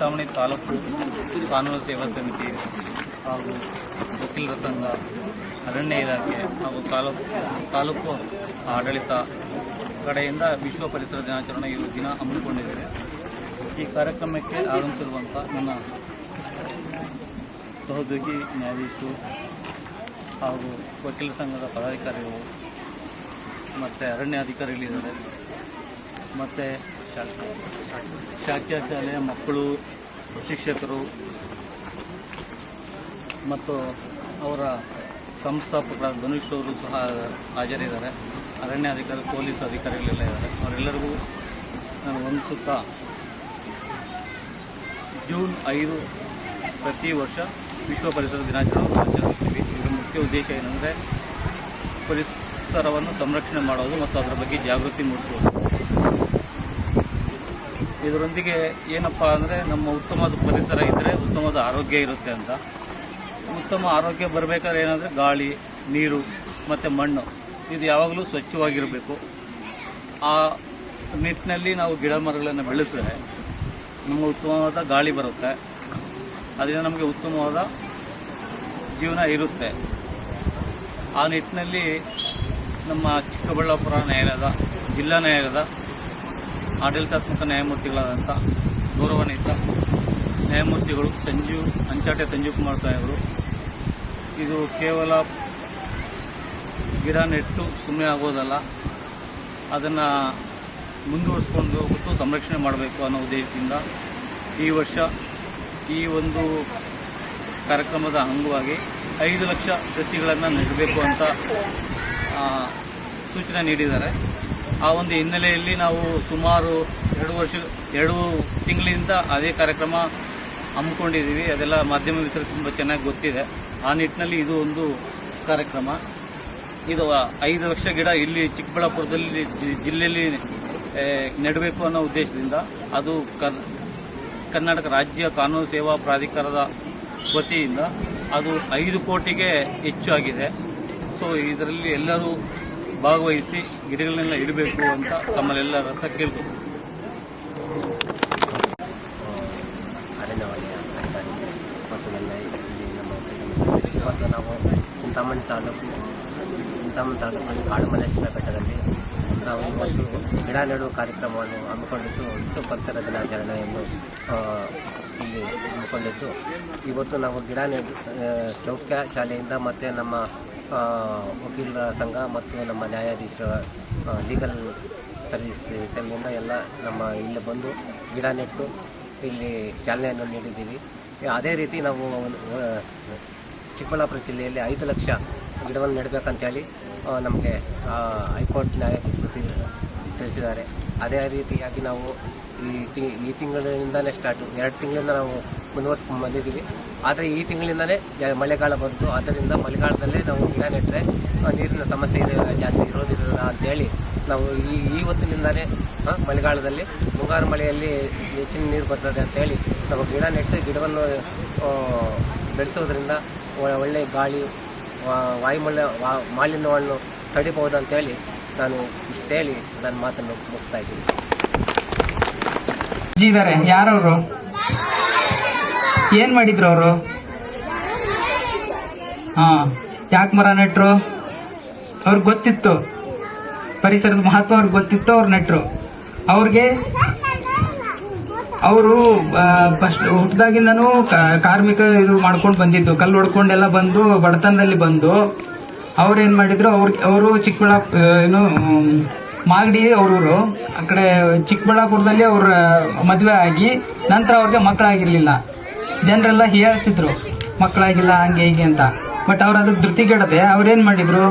ಚಿಂತಾಮಣಿ ತಾಲೂಕು ಕಾನೂನು ಸೇವಾ ಸಮಿತಿ ಹಾಗೂ ವಕೀಲರ ಸಂಘ, ಅರಣ್ಯ ಇಲಾಖೆ ಹಾಗೂ ತಾಲೂಕು ಆಡಳಿತ ಕಡೆಯಿಂದ ವಿಶ್ವ ಪರಿಸರ ದಿನಾಚರಣೆ ಈ ದಿನ ಹಮ್ಮಿಕೊಂಡಿದ್ದೇವೆ. ಈ ಕಾರ್ಯಕ್ರಮಕ್ಕೆ ಆಗಮಿಸಿರುವಂಥ ನನ್ನ ಸಹೋದ್ಯೋಗಿ ನ್ಯಾಯಾಧೀಶರು ಹಾಗೂ ವಕೀಲರ ಸಂಘದ ಪದಾಧಿಕಾರಿಗಳು ಮತ್ತು ಅರಣ್ಯಾಧಿಕಾರಿಗಳಿದ್ದಾರೆ ಮತ್ತು ಶಾಖಾ ಶಾಲೆಯ ಮಕ್ಕಳು, ಶಿಕ್ಷಕರು ಮತ್ತು ಅವರ ಸಂಸ್ಥಾಪಕರಾದ ಧನುಷ್ ಅವರು ಸಹ ಹಾಜರಿದ್ದಾರೆ. ಅರಣ್ಯಾಧಿಕಾರಿ, ಪೊಲೀಸ್ ಅಧಿಕಾರಿಗಳೆಲ್ಲ ಇದ್ದಾರೆ. ಅವರೆಲ್ಲರಿಗೂ ನಾನು ವಂದಿಸುತ್ತಾ, ಜೂನ್ 5 ಪ್ರತಿ ವರ್ಷ ವಿಶ್ವ ಪರಿಸರ ದಿನಾಚರಣೆಯನ್ನು ಆಚರಿಸ್ತೀವಿ. ಇದರ ಮುಖ್ಯ ಉದ್ದೇಶ ಏನಂದರೆ ಪರಿಸರವನ್ನು ಸಂರಕ್ಷಣೆ ಮಾಡೋದು ಮತ್ತು ಅದರ ಬಗ್ಗೆ ಜಾಗೃತಿ ಮೂಡಿಸೋದು. ಇದರೊಂದಿಗೆ ಏನಪ್ಪ ಅಂದರೆ ನಮ್ಮ ಉತ್ತಮವಾದ ಪರಿಸರ ಇದ್ದರೆ ಉತ್ತಮವಾದ ಆರೋಗ್ಯ ಇರುತ್ತೆ ಅಂತ. ಉತ್ತಮ ಆರೋಗ್ಯ ಬರಬೇಕಾದ್ರೆ ಏನಂದರೆ ಗಾಳಿ, ನೀರು ಮತ್ತು ಮಣ್ಣು ಇದು ಯಾವಾಗಲೂ ಸ್ವಚ್ಛವಾಗಿರಬೇಕು. ಆ ನಿಟ್ಟಿನಲ್ಲಿ ನಾವು ಗಿಡ ಮರಗಳನ್ನು ಬೆಳೆಸಿದ್ರೆ ನಮಗೆ ಉತ್ತಮವಾದ ಗಾಳಿ ಬರುತ್ತೆ, ಅದರಿಂದ ನಮಗೆ ಉತ್ತಮವಾದ ಜೀವನ ಇರುತ್ತೆ. ಆ ನಿಟ್ಟಿನಲ್ಲಿ ನಮ್ಮ ಚಿಕ್ಕಬಳ್ಳಾಪುರ ನ್ಯಾಯಾಲಯದ, ಜಿಲ್ಲಾ ನ್ಯಾಯಾಲಯದ ಆಡಳಿತಾತ್ಮಕ ನ್ಯಾಯಮೂರ್ತಿಗಳಾದಂಥ ಗೌರವಾನ್ವಿತ ನ್ಯಾಯಮೂರ್ತಿಗಳು ಅಂಚಾಟೆ ಸಂಜೀವ್ ಕುಮಾರ್ ಸಾಹೇಬರು ಇದು ಕೇವಲ ಗಿಡ ನೆಟ್ಟು ಸುಮ್ಮನೆ ಆಗೋದಲ್ಲ, ಅದನ್ನು ಮುಂದುವರಿಸ್ಕೊಂಡು ಹೋಗ್ಬಿಟ್ಟು ಸಂರಕ್ಷಣೆ ಮಾಡಬೇಕು ಅನ್ನೋ ಉದ್ದೇಶದಿಂದ ಈ ವರ್ಷ ಈ ಒಂದು ಕಾರ್ಯಕ್ರಮದ ಅಂಗವಾಗಿ 5 ಲಕ್ಷ ಸಸಿಗಳನ್ನು ನೆಡಬೇಕು ಅಂತ ಸೂಚನೆ ನೀಡಿದ್ದಾರೆ. ಆ ಒಂದು ಹಿನ್ನೆಲೆಯಲ್ಲಿ ನಾವು ಸುಮಾರು 2 ತಿಂಗಳಿಂದ ಅದೇ ಕಾರ್ಯಕ್ರಮ ಹಮ್ಮಿಕೊಂಡಿದ್ದೀವಿ. ಅದೆಲ್ಲ ಮಾಧ್ಯಮ ಮಿತ್ರರಿಗೆ ತುಂಬ ಚೆನ್ನಾಗಿ ಗೊತ್ತಿದೆ. ಆ ನಿಟ್ಟಿನಲ್ಲಿ ಇದು ಒಂದು ಕಾರ್ಯಕ್ರಮ. ಇದು 5 ಲಕ್ಷ ಗಿಡ ಇಲ್ಲಿ ಚಿಕ್ಕಬಳ್ಳಾಪುರದಲ್ಲಿ ಜಿಲ್ಲೆಯಲ್ಲಿ ನೆಡಬೇಕು ಅನ್ನೋ ಉದ್ದೇಶದಿಂದ ಅದು ಕರ್ನಾಟಕ ರಾಜ್ಯ ಕಾನೂನು ಸೇವಾ ಪ್ರಾಧಿಕಾರದ ವತಿಯಿಂದ ಅದು 5 ಕೋಟಿಗೆ ಹೆಚ್ಚು ಆಗಿದೆ. ಸೊ ಇದರಲ್ಲಿ ಎಲ್ಲರೂ ಭಾಗವಹಿಸಿ ಗಿಡಗಳನ್ನೆಲ್ಲ ಇಡಬೇಕು ಅಂತ ತಮ್ಮಲ್ಲೆಲ್ಲರ ಹತ್ರ ಕೇಳ್ಬೋದು. ಅರಣ್ಯ ವಲಯ ಅಧಿಕಾರಿ ಮತ್ತು ನನ್ನ ಇಲ್ಲಿ ನಮ್ಮ ಇವತ್ತು ನಾವು ಚಿಂತಾಮಣಿ ತಾಲೂಕಿನಲ್ಲಿ ಕಾಡುಮಲ್ಲೇಶ್ವರ ಬೆಟ್ಟದಲ್ಲಿ ನಾವು ಇವತ್ತು ಗಿಡ ನೆಡುವ ಕಾರ್ಯಕ್ರಮವನ್ನು ಹಮ್ಮಿಕೊಂಡಿದ್ದು ವಿಶ್ವ ಪರಿಸರ ದಿನಾಚರಣೆಯನ್ನು ಇಲ್ಲಿ ಹಮ್ಮಿಕೊಂಡಿದ್ದು. ಇವತ್ತು ನಾವು ಗಿಡ ಚೌಕ್ಯ ಶಾಲೆಯಿಂದ ಮತ್ತು ನಮ್ಮ ವಕೀಲರ ಸಂಘ ಮತ್ತು ನಮ್ಮ ನ್ಯಾಯಾಧೀಶರ ಲೀಗಲ್ ಸರ್ವಿಸ್ ಸೆಲ್ಲಿಂದ ಎಲ್ಲ ನಮ್ಮ ಇಲ್ಲಿ ಬಂದು ಗಿಡ ನೆಟ್ಟು ಇಲ್ಲಿ ಚಾಲನೆಯನ್ನು ನೀಡಿದ್ದೀವಿ. ಅದೇ ರೀತಿ ನಾವು ಚಿಕ್ಕಬಳ್ಳಾಪುರ ಜಿಲ್ಲೆಯಲ್ಲಿ 5 ಲಕ್ಷ ಗಿಡವನ್ನು ನೆಡಬೇಕಂತೇಳಿ ನಮಗೆ ಹೈಕೋರ್ಟ್ ನ್ಯಾಯಾಧೀಶರು ತಿಳಿಸಿದ್ದಾರೆ. ಅದೇ ರೀತಿಯಾಗಿ ನಾವು ಈ ತಿಂಗಳಿಂದಲೇ ಸ್ಟಾರ್ಟು 2 ತಿಂಗಳಿಂದ ನಾವು ಮುಂದುವರ್ಸ್ಕೊಂಡು ಬಂದಿದ್ದೀವಿ. ಆದರೆ ಈ ತಿಂಗಳಿಂದಲೇ ಮಳೆಗಾಲ ಬಂತು. ಆದ್ದರಿಂದ ಮಳೆಗಾಲದಲ್ಲೇ ನಾವು ಗಿಡ ನೆಟ್ಟರೆ ನೀರಿನ ಸಮಸ್ಯೆ ಜಾಸ್ತಿ ಇರೋದಿಲ್ಲ ಅಂತೇಳಿ ನಾವು ಇವತ್ತಿನಿಂದಲೇ ಮಳೆಗಾಲದಲ್ಲಿ ಮುಂಗಾರು ಮಳೆಯಲ್ಲಿ ಹೆಚ್ಚಿನ ನೀರು ಬರ್ತದೆ ಅಂತೇಳಿ ನಾವು ಗಿಡ ನೆಟ್ಟು ಗಿಡವನ್ನು ಬೆಳೆಸೋದ್ರಿಂದ ಒಳ್ಳೆಯ ಗಾಳಿ, ಮಾಲಿನ್ಯವನ್ನು ತಡಿಬಹುದು ಅಂತೇಳಿ ನಾನು ಇಷ್ಟು ಹೇಳಿ ನನ್ನ ಮಾತನ್ನು ಮುಗಿಸ್ತಾ ಇದ್ದೀನಿ. ಇದ್ದಾರೆ ಯಾರವರು? ಏನ್ ಮಾಡಿದ್ರು ಅವರು? ಯಾಕೆ ಮರ ನೆಟ್ರು? ಅವ್ರಿಗೆ ಗೊತ್ತಿತ್ತು ಪರಿಸರದ ಮಹತ್ವ, ಅವ್ರಿಗೆ ಗೊತ್ತಿತ್ತು, ಅವ್ರು ನೆಟ್ರು. ಅವ್ರಿಗೆ ಅವರು ಫಸ್ಟ್ ಹುಟ್ಟದಾಗಿಂದನೂ ಕಾರ್ಮಿಕ ಇದು ಮಾಡ್ಕೊಂಡು ಬಂದಿದ್ದು, ಕಲ್ಲು ಹೊಡ್ಕೊಂಡೆಲ್ಲ ಬಂದು ಬಡತನದಲ್ಲಿ ಬಂದು ಅವ್ರೇನ್ ಮಾಡಿದ್ರು, ಅವರು ಚಿಕ್ಕಬಳ್ಳಾಪುರ ಮಾಗಡಿ ಅವ್ರೂರು. ಆ ಕಡೆ ಚಿಕ್ಕಬಳ್ಳಾಪುರದಲ್ಲಿ ಅವ್ರ ಮದುವೆ ಆಗಿ ನಂತರ ಅವ್ರಿಗೆ ಮಕ್ಕಳಾಗಿರ್ಲಿಲ್ಲ. ಜನರೆಲ್ಲ ಹೀಯಾಳಿಸಿದ್ರು ಮಕ್ಕಳಾಗಿಲ್ಲ ಹಂಗೆ ಹೀಗೆ ಅಂತ. ಬಟ್ ಅವ್ರು ಅದಕ್ಕೆ ಧೃತಿಗೆಡದೆ ಅವ್ರೇನ್ ಮಾಡಿದ್ರು,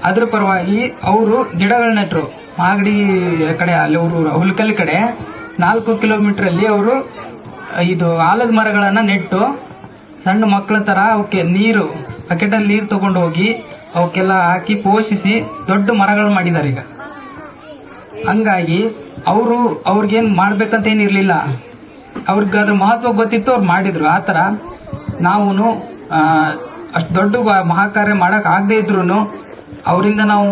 ಅದ್ರ ಪರವಾಗಿ ಅವರು ಗಿಡಗಳು ನೆಟ್ರು. ಮಾಗಡಿ ಕಡೆ ಅಲ್ಲಿ ಅವರು ಹುಲ್ಕಲ್ ಕಡೆ 4 ಕಿಲೋಮೀಟರ್ ಅಲ್ಲಿ ಅವರು ಇದು ಆಲದ ಮರಗಳನ್ನ ನೆಟ್ಟು ಸಣ್ಣ ಮಕ್ಕಳ ತರ ಅವಕ್ಕೆ ನೀರು ಬಕೆಟಲ್ಲಿ ನೀರು ತಗೊಂಡು ಹೋಗಿ ಅವಕ್ಕೆಲ್ಲ ಹಾಕಿ ಪೋಷಿಸಿ ದೊಡ್ಡ ಮರಗಳು ಮಾಡಿದ್ದಾರೆ ಈಗ. ಹಂಗಾಗಿ ಅವ್ರಿಗೇನ್ ಮಾಡ್ಬೇಕಂತ ಏನಿರ್ಲಿಲ್ಲ, ಅವ್ರಿಗೆ ಅದ್ರ ಮಹತ್ವ ಗೊತ್ತಿತ್ತು, ಅವ್ರು ಮಾಡಿದ್ರು. ಆತರ ನಾವು ಅಷ್ಟು ದೊಡ್ಡ ಮಹಾಕಾರ್ಯ ಮಾಡಕ್ ಆಗದೆ ಇದ್ರು ಅವರಿಂದ ನಾವು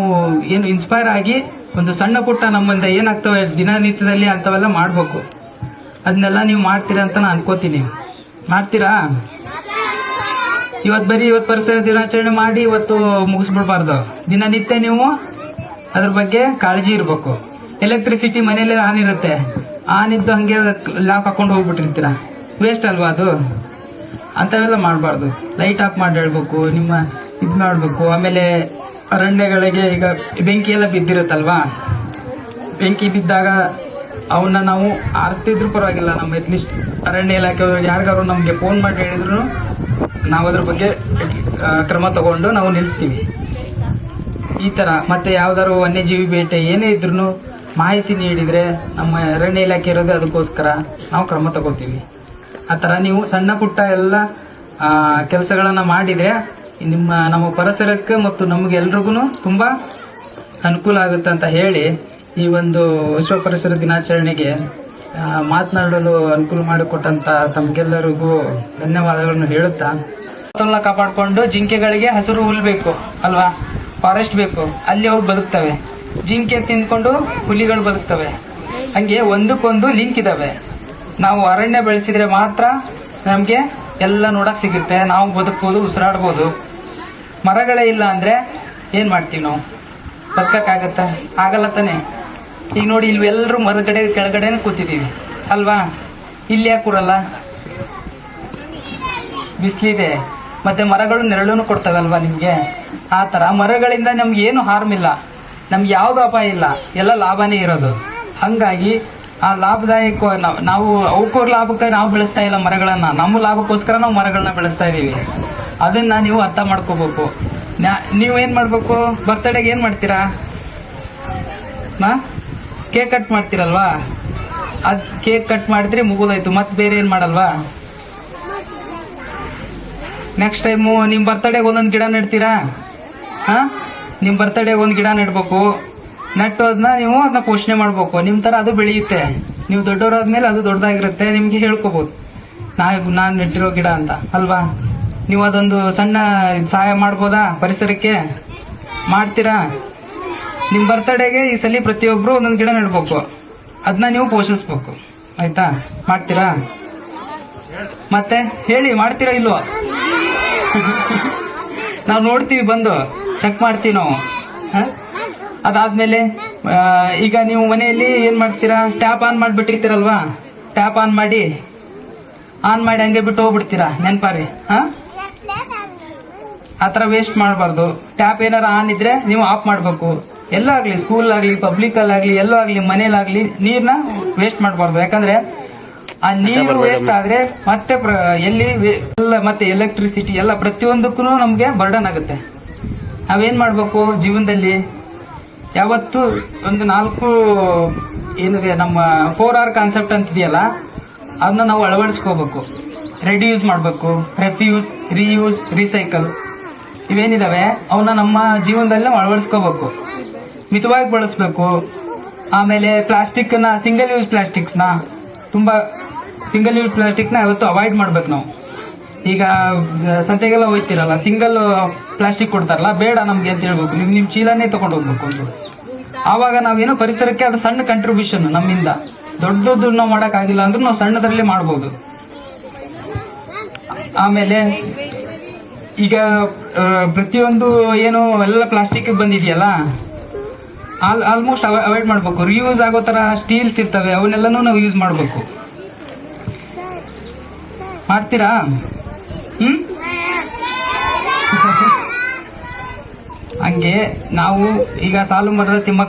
ಏನು ಇನ್ಸ್ಪೈರ್ ಆಗಿ ಒಂದು ಸಣ್ಣ ಪುಟ್ಟ ನಮ್ಮಿಂದ ಏನಾಗ್ತವೆ ದಿನನಿತ್ಯದಲ್ಲಿ ಅಂತವೆಲ್ಲ ಮಾಡ್ಬೇಕು. ಅದನ್ನೆಲ್ಲ ನೀವು ಮಾಡ್ತೀರಾ ಅಂತ ನಾನು ಅನ್ಕೋತೀನಿ. ಮಾಡ್ತೀರಾ? ಇವತ್ತು ಪರಿಸರ ದಿನಾಚರಣೆ ಮಾಡಿ ಇವತ್ತು ಮುಗಿಸ್ಬಿಡ್ಬಾರ್ದು. ದಿನನಿತ್ಯ ನೀವು ಅದ್ರ ಬಗ್ಗೆ ಕಾಳಜಿ ಇರಬೇಕು. ಎಲೆಕ್ಟ್ರಿಸಿಟಿ ಮನೇಲಿ ಆನ್ ಇರುತ್ತೆ, ಆನ್ ಇದ್ದು ಹಂಗೆ ಲಾಕ್ ಹಾಕೊಂಡು ಹೋಗ್ಬಿಟ್ಟಿರ್ತೀರಾ, ವೇಸ್ಟ್ ಅಲ್ವಾ ಅದು? ಅಂತವೆಲ್ಲ ಮಾಡಬಾರ್ದು. ಲೈಟ್ ಆಫ್ ಮಾಡಿ ಹೇಳ್ಬೇಕು, ನಿಮ್ಮ ಇದು ಮಾಡಬೇಕು. ಆಮೇಲೆ ಅರಣ್ಯಗಳಿಗೆ ಈಗ ಬೆಂಕಿ ಎಲ್ಲ ಬಿದ್ದಿರುತ್ತಲ್ವಾ, ಬೆಂಕಿ ಬಿದ್ದಾಗ ಅವನ್ನ ನಾವು ಆರಿಸ್ತಿದ್ರು ಪರವಾಗಿಲ್ಲ, ನಮ್ಮ ಅಟ್ಲೀಸ್ಟ್ ಅರಣ್ಯ ಇಲಾಖೆಯವರು ಯಾರಿಗಾರು ನಮಗೆ ಫೋನ್ ಮಾಡಿ ಹೇಳಿದ್ರು ನಾವು ಅದ್ರ ಬಗ್ಗೆ ಕ್ರಮ ತಗೊಂಡು ನಾವು ನಿಲ್ಲಿಸ್ತೀವಿ. ಈ ತರ ಮತ್ತೆ ಯಾವ್ದಾದ್ರು ವನ್ಯಜೀವಿ ಬೇಟೆ ಏನೇ ಇದ್ರು ಮಾಹಿತಿ ನೀಡಿದ್ರೆ ನಮ್ಮ ಅರಣ್ಯ ಇಲಾಖೆ ಇರೋದೇ ಅದಕ್ಕೋಸ್ಕರ ನಾವು ಕ್ರಮ ತಗೋತೀವಿ. ಆ ತರ ನೀವು ಸಣ್ಣ ಪುಟ್ಟ ಎಲ್ಲ ಕೆಲಸಗಳನ್ನ ಮಾಡಿದ್ರೆ ನಮ್ಮ ಪರಿಸರಕ್ಕೆ ಮತ್ತು ನಮಗೆಲ್ರಿಗೂ ತುಂಬಾ ಅನುಕೂಲ ಆಗುತ್ತೆ ಅಂತ ಹೇಳಿ ಈ ಒಂದು ವಿಶ್ವ ಪರಿಸರ ದಿನಾಚರಣೆಗೆ ಮಾತನಾಡಲು ಅನುಕೂಲ ಮಾಡಿಕೊಟ್ಟಂತ ತಮ್ಗೆಲ್ಲರಿಗೂ ಧನ್ಯವಾದಗಳನ್ನು ಹೇಳುತ್ತಾ, ಕಾಪಾಡಿಕೊಂಡು ಜಿಂಕೆಗಳಿಗೆ ಹಸಿರು ಹುಲ್ ಬೇಕು ಅಲ್ವಾ, ಫಾರೆಸ್ಟ್ ಬೇಕು, ಅಲ್ಲಿ ಹೋಗಿ ಬದುಕ್ತವೆ. ಜಿಂಕೆ ತಿಂದ್ಕೊಂಡು ಹುಲಿಗಳು ಬದುಕ್ತವೆ. ಹಂಗೆ ಒಂದಕ್ಕೊಂದು ಲಿಂಕ್ ಇದಾವೆ. ನಾವು ಅರಣ್ಯ ಬೆಳೆಸಿದ್ರೆ ಮಾತ್ರ ನಮ್ಗೆ ಎಲ್ಲ ನೋಡಕ್ ಸಿಗುತ್ತೆ, ನಾವು ಬದುಕಬಹುದು, ಉಸಿರಾಡ್ಬೋದು. ಮರಗಳೇ ಇಲ್ಲ ಅಂದ್ರೆ ಏನ್ ಮಾಡ್ತೀವಿ ನಾವು? ಬದುಕಕ್ಕಾಗತ್ತ? ಆಗಲ್ಲ ತಾನೆ. ಈಗ ನೋಡಿ, ಇಲ್ಲಿ ಎಲ್ಲರೂ ಮರಗಡೆ ಕೆಳಗಡೆನೆ ಕೂತಿದೀವಿ ಅಲ್ವಾ? ಇಲ್ಲಿ ಯಾಕೆ ಕೂರಲ್ಲ? ಬಿಸಿಲಿದೆ, ಮತ್ತೆ ಮರಗಳು ನೆರಳನ್ನು ಕೊಡ್ತವಲ್ವಾ ನಿಮ್ಗೆ. ಆ ತರ ಮರಗಳಿಂದ ನಮ್ಗೆ ಏನು ಹಾರ್ಮ್ ಇಲ್ಲ, ನಮ್ಗೆ ಯಾವ್ದು ಅಪಾಯ ಇಲ್ಲ, ಎಲ್ಲ ಲಾಭನೇ ಇರೋದು. ಹಂಗಾಗಿ ಆ ಲಾಭದಾಯಕ ನಾವು ಅವಕ್ಕೂರ್ ಲಾಭಕ್ಕೆ ನಾವು ಬೆಳೆಸ್ತಾ ಇಲ್ಲ ಮರಗಳನ್ನ, ನಮ್ಮ ಲಾಭಕ್ಕೋಸ್ಕರ ನಾವು ಮರಗಳನ್ನ ಬೆಳೆಸ್ತಾ ಇದೀವಿ. ಅದನ್ನ ನೀವು ಅರ್ಥ ಮಾಡ್ಕೋಬೇಕು. ನೀವೇನ್ ಮಾಡ್ಬೇಕು? ಬರ್ತಡೆಗೆ ಏನ್ ಮಾಡ್ತೀರಾ? ಕೇಕ್ ಕಟ್ ಮಾಡ್ತೀರಲ್ವಾ? ಅದ್ ಕೇಕ್ ಕಟ್ ಮಾಡಿದ್ರೆ ಮುಗಿದೋಯ್ತು, ಮತ್ತೆ ಬೇರೆ ಏನ್ ಮಾಡಲ್ವಾ? ನೆಕ್ಸ್ಟ್ ಟೈಮು ನಿಮ್ ಬರ್ತಡೆಗೆ ಒಂದೊಂದು ಗಿಡ ನೆಡ್ತೀರಾ? ನಿಮ್ ಬರ್ತಡೆಗೆ ಒಂದ್ ಗಿಡ ನೆಡ್ಬೇಕು. ನೆಟ್ಟು ಅದನ್ನ ನೀವು ಅದನ್ನ ಪೋಷಣೆ ಮಾಡ್ಬೇಕು. ನಿಮ್ ತರ ಅದು ಬೆಳೆಯುತ್ತೆ. ನೀವು ದೊಡ್ಡವರಾದ್ಮೇಲೆ ಅದು ದೊಡ್ಡದಾಗಿರುತ್ತೆ, ನಿಮ್ಗೆ ಹೇಳ್ಕೋಬಹುದು ನಾನ್ ನೆಟ್ಟಿರೋ ಗಿಡ ಅಂತ ಅಲ್ವಾ? ನೀವು ಅದೊಂದು ಸಣ್ಣ ಸಹಾಯ ಮಾಡ್ಬೋದಾ ಪರಿಸರಕ್ಕೆ? ಮಾಡ್ತೀರಾ? ನಿಮ್ ಬರ್ತಡೆಗೆ ಈ ಸಲ ಪ್ರತಿಯೊಬ್ರು ಒಂದೊಂದು ಗಿಡ ನೆಡ್ಬೇಕು, ಅದನ್ನ ನೀವು ಪೋಷಿಸ್ಬೇಕು. ಆಯ್ತಾ? ಮಾಡ್ತೀರಾ? ಮತ್ತೆ ಹೇಳಿ, ಮಾಡ್ತೀರಾ ಇಲ್ವೋ? ನಾವು ನೋಡ್ತೀವಿ, ಬಂದು ಚೆಕ್ ಮಾಡ್ತೀವಿ ನಾವು. ಅದಾದ್ಮೇಲೆ ಈಗ ನೀವು ಮನೆಯಲ್ಲಿ ಏನ್ ಮಾಡ್ತೀರಾ? ಟ್ಯಾಪ್ ಆನ್ ಮಾಡಿಬಿಟ್ಟಿರ್ತೀರಲ್ವಾ? ಟ್ಯಾಪ್ ಆನ್ ಮಾಡಿ ಹಂಗೆ ಬಿಟ್ಟು ಹೋಗ್ಬಿಡ್ತೀರಾ, ನೆನ್ಪಾರಿ. ಆತರ ವೇಸ್ಟ್ ಮಾಡಬಾರ್ದು. ಟ್ಯಾಪ್ ಏನಾರ ಆನ್ ಇದ್ರೆ ನೀವು ಆಫ್ ಮಾಡ್ಬೇಕು. ಎಲ್ಲ ಆಗ್ಲಿ, ಸ್ಕೂಲ್ ಆಗ್ಲಿ, ಪಬ್ಲಿಕ್ ಆಗ್ಲಿ, ಎಲ್ಲೋ ಆಗ್ಲಿ, ಮನೇಲಾಗ್ಲಿ ನೀರ್ನ ವೇಸ್ಟ್ ಮಾಡಬಾರ್ದು. ಯಾಕಂದ್ರೆ ಆ ನೀರು ವೇಸ್ಟ್ ಆದ್ರೆ ಮತ್ತೆ ಮತ್ತೆ ಎಲೆಕ್ಟ್ರಿಸಿಟಿ ಎಲ್ಲ ಪ್ರತಿಯೊಂದಕ್ಕೂ ನಮ್ಗೆ ಬರ್ಡನ್ ಆಗುತ್ತೆ. ನಾವೇನ್ ಮಾಡ್ಬೇಕು ಜೀವನದಲ್ಲಿ? ಯಾವತ್ತು ಒಂದು 4 ಏನಿದೆ ನಮ್ಮ 4R ಕಾನ್ಸೆಪ್ಟ್ ಅಂತ ಇದೆಯಲ್ಲ, ಅದನ್ನ ನಾವು ಅಳವಡಿಸ್ಕೋಬೇಕು. ರೆಡ್ಯೂಸ್ ಮಾಡ್ಬೇಕು, ರೆಫ್ಯೂಸ್, ರೀಯೂಸ್, ರೀಸೈಕಲ್ ಇವೇನಿದಾವೆ ಅವನ್ನ ನಮ್ಮ ಜೀವನದಲ್ಲಿ ನಾವು ಅಳವಡಿಸ್ಕೋಬೇಕು. ಮಿತವಾಗಿ ಬಳಸಬೇಕು. ಆಮೇಲೆ ಪ್ಲಾಸ್ಟಿಕ್ ನ, ಸಿಂಗಲ್ ಯೂಸ್ ಪ್ಲಾಸ್ಟಿಕ್ಸ್ ನ ಸಿಂಗಲ್ ಯೂಸ್ ಪ್ಲಾಸ್ಟಿಕ್ ನ ಯಾವತ್ತು ಅವಾಯ್ಡ್ ಮಾಡ್ಬೇಕು ನಾವು. ಈಗ ಸಂತೆಗೆಲ್ಲ ಹೋಯ್ತಿರಲ್ಲ, ಸಿಂಗಲ್ ಪ್ಲಾಸ್ಟಿಕ್ ಕೊಡ್ತಾರಲ್ಲ, ಬೇಡ ನಮ್ಗೆ ಅಂತ ಹೇಳ್ಬೇಕು. ನಿಮ್ ಚೀಲನೇ ತಗೊಂಡು ಹೋಗ್ಬೇಕು ಒಂದು. ಆವಾಗ ನಾವೇನೋ ಪರಿಸರಕ್ಕೆ ಅದು ಸಣ್ಣ ಕಂಟ್ರಿಬ್ಯೂಷನ್ ನಮ್ಮಿಂದ. ದೊಡ್ಡದು ನಾವು ಮಾಡಕ್ ಆಗಿಲ್ಲ ಅಂದ್ರೂ ನಾವು ಸಣ್ಣದರಲ್ಲೇ ಮಾಡಬಹುದು. ಆಮೇಲೆ ಈಗ ಪ್ರತಿಯೊಂದು ಏನು ಎಲ್ಲ ಪ್ಲಾಸ್ಟಿಕ್ ಬಂದಿದೆಯಲ್ಲ, ಆಲ್ಮೋಸ್ಟ್ ಅವಾಯ್ಡ್ ಮಾಡ್ಬೇಕು. ರಿಯೂಸ್ ಆಗೋ ತರ ಸ್ಟೀಲ್ಸ್ ಇರ್ತವೆ, ಅವನ್ನೆಲ್ಲನೂ ನಾವು ಯೂಸ್ ಮಾಡ್ಬೇಕು. ಮಾಡ್ತೀರಾ? ಹಂಗೆ ನಾವು ಈಗ ಸಾಲು ಮರದ ತಿಮ್ಮಕ್ಕ